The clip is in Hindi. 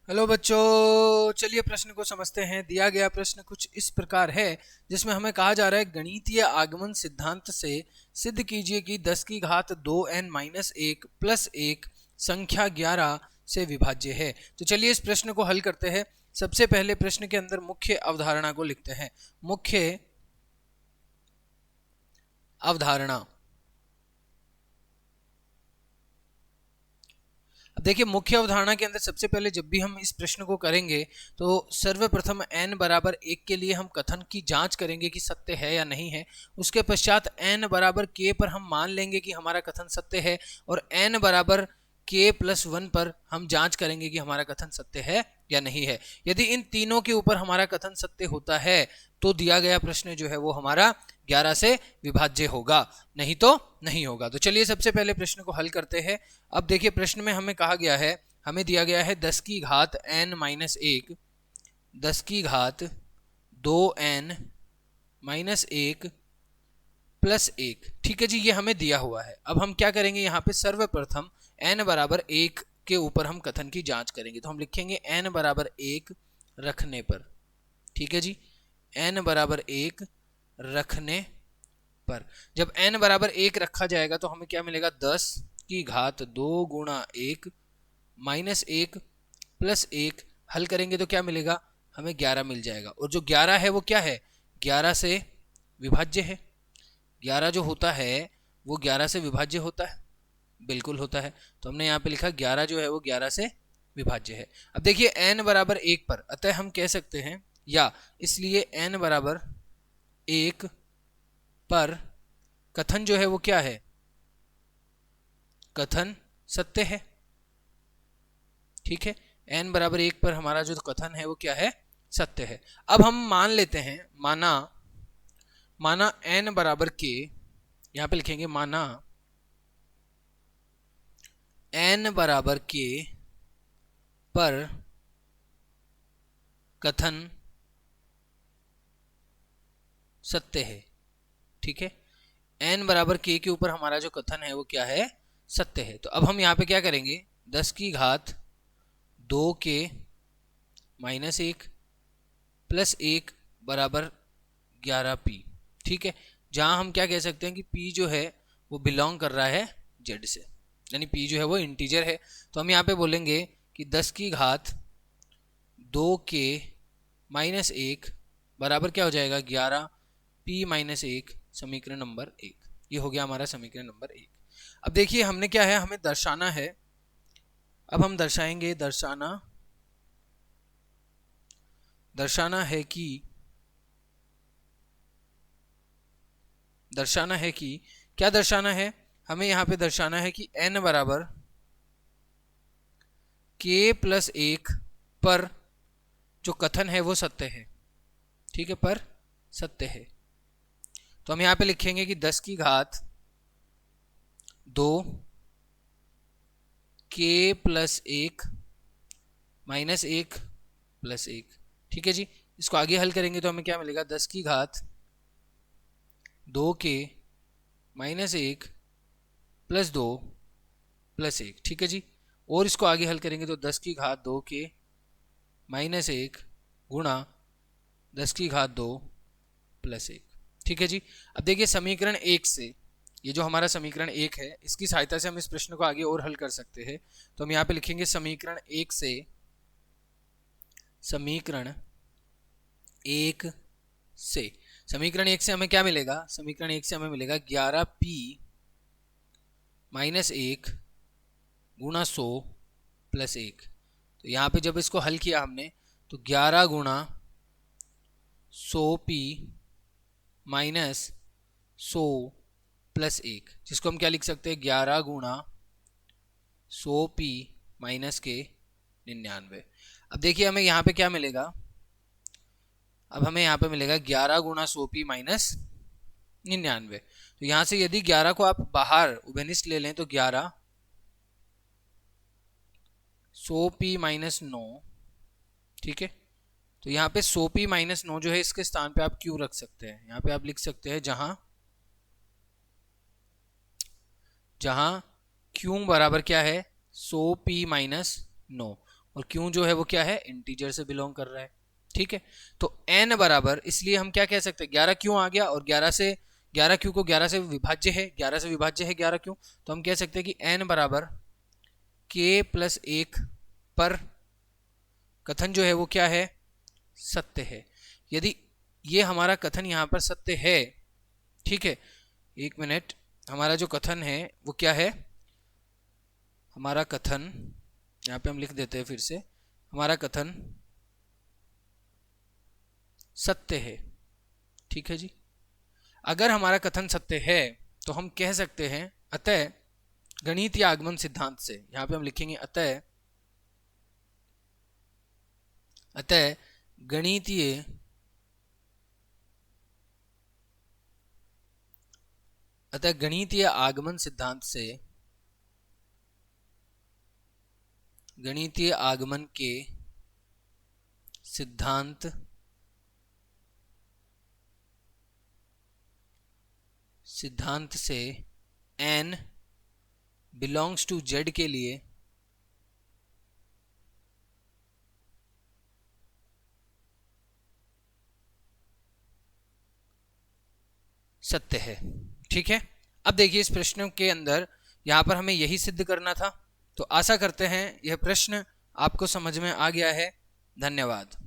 हेलो बच्चों, चलिए प्रश्न को समझते हैं। दिया गया प्रश्न कुछ इस प्रकार है, जिसमें हमें कहा जा रहा है गणितीय आगमन सिद्धांत से सिद्ध कीजिए कि 10 की घात 2n माइनस 1 प्लस 1 संख्या 11 से विभाज्य है। तो चलिए इस प्रश्न को हल करते हैं। सबसे पहले प्रश्न के अंदर मुख्य अवधारणा को लिखते हैं। मुख्य अवधारणा। अब देखिए, मुख्य अवधारणा के अंदर सबसे पहले जब भी हम इस प्रश्न को करेंगे तो सर्वप्रथम n बराबर 1 के लिए हम कथन की जांच करेंगे कि सत्य है या नहीं है। उसके पश्चात n बराबर k पर हम मान लेंगे कि हमारा कथन सत्य है, और n बराबर k प्लस 1 पर हम जांच करेंगे कि हमारा कथन सत्य है या नहीं है। यदि इन तीनों के ऊपर हमारा कथन सत्य होता है तो दिया गया प्रश्न जो है वो हमारा 11 से विभाज्य होगा, नहीं तो नहीं होगा। तो चलिए सबसे पहले प्रश्न को हल करते हैं। अब देखिए, प्रश्न में हमें कहा गया है, हमें दिया गया है 10 की घात n माइनस 1, 10 की घात 2n माइनस 1 प्लस 1। ठीक है जी, ये हमें दिया हुआ है। अब हम क्या करेंगे, यहाँ पे सर्वप्रथम n बराबर 1 के ऊपर हम कथन की जांच करेंगे। तो हम लिखेंगे n बराबर 1 रखने पर। ठीक है जी, n बराबर 1 रखने पर जब n बराबर 1 रखा जाएगा तो हमें क्या मिलेगा, 10 की घात 2 गुणा 1 माइनस 1 प्लस 1। हल करेंगे तो क्या मिलेगा, हमें 11 मिल जाएगा। और जो 11 है वो क्या है, 11 से विभाज्य है। 11 जो होता है वो 11 से विभाज्य होता है, बिल्कुल होता है। तो हमने यहाँ पे लिखा 11 जो है वो 11 से विभाज्य है। अब देखिए n बराबर 1 पर, अतः हम कह सकते हैं, या इसलिए n बराबर 1 पर कथन जो है वो क्या है, कथन सत्य है। ठीक है, n बराबर 1 पर हमारा जो कथन है वो क्या है, सत्य है। अब हम मान लेते हैं, माना n बराबर k, यहां पे लिखेंगे माना n बराबर k पर कथन सत्य है। ठीक है, n बराबर k के ऊपर हमारा जो कथन है वो क्या है, सत्य है। तो अब हम यहाँ पे क्या करेंगे, 10 की घात 2k माइनस 1 प्लस 1 बराबर 11p। ठीक है, जहां हम क्या कह सकते हैं कि p जो है वो बिलोंग कर रहा है z से, यानी p जो है वो इंटीजर है। तो हम यहाँ पे बोलेंगे कि 10 की घात 2k माइनस 1 बराबर क्या हो जाएगा, 11p माइनस 1, समीकरण नंबर 1। ये हो गया हमारा समीकरण नंबर 1। अब देखिए हमने क्या है, हमें दर्शाना है। अब हम दर्शाएंगे, दर्शाना है कि क्या दर्शाना है, हमें यहाँ पे दर्शाना है कि n बराबर k प्लस 1 पर जो कथन है वो सत्य है। ठीक है, पर सत्य है। तो हम यहाँ पे लिखेंगे कि 10 की घात 2 k प्लस 1 माइनस 1 प्लस 1। ठीक है जी, इसको आगे हल करेंगे तो हमें क्या मिलेगा, 10 की घात 2k माइनस 1 प्लस 2 प्लस 1। ठीक है जी, और इसको आगे हल करेंगे तो 10 की घात 2k माइनस 1 गुणा 10 की घात 2 प्लस 1। ठीक है जी, अब देखिए समीकरण 1 से, ये जो हमारा समीकरण 1 है, इसकी सहायता से हम इस प्रश्न को आगे और हल कर सकते हैं। तो हम यहाँ पे लिखेंगे समीकरण 1 से, समीकरण 1 से, समीकरण 1 से हमें क्या मिलेगा, समीकरण 1 से हमें मिलेगा 11p माइनस 1 गुणा 100 प्लस 1। तो यहाँ पे जब इसको हल किया हमने तो 11 गुणा 100p माइनस 100 प्लस 1, जिसको हम क्या लिख सकते हैं, 11 गुणा 100p माइनस के 99। अब देखिए हमें यहाँ पे क्या मिलेगा, अब हमें यहाँ पे मिलेगा 11 गुणा 100p माइनस 99। तो यहाँ से यदि 11 को आप बाहर उभयनिष्ठ ले लें तो 11 100p माइनस 9। ठीक है, तो यहाँ पे 100p माइनस 9 जो है, इसके स्थान पे आप q रख सकते हैं। यहाँ पे आप लिख सकते हैं जहां q बराबर क्या है, 100p माइनस 9, और q जो है वो क्या है, इंटीजर से बिलोंग कर रहा है। ठीक है, तो n बराबर, इसलिए हम क्या कह सकते हैं, 11 क्यों आ गया, और 11 क्यों को 11 से विभाज्य है, 11 से विभाज्य है 11 क्यों, तो हम कह सकते हैं कि n बराबर k+1 पर कथन जो है वो क्या है, सत्य है। यदि ये हमारा कथन यहाँ पर सत्य है, ठीक है, एक मिनट, हमारा जो कथन है वो क्या है, हमारा कथन यहाँ पे हम लिख देते हैं फिर से, हमारा कथन सत्य है। ठीक है जी, अगर हमारा कथन सत्य है तो हम कह सकते हैं अतः गणितीय आगमन सिद्धांत से, यहाँ पे हम लिखेंगे अतः गणितीय आगमन सिद्धांत से, गणितीय आगमन के सिद्धांत से n बिलोंग्स टू z के लिए सत्य है। ठीक है, अब देखिए इस प्रश्न के अंदर यहाँ पर हमें यही सिद्ध करना था। तो आशा करते हैं यह प्रश्न आपको समझ में आ गया है। धन्यवाद।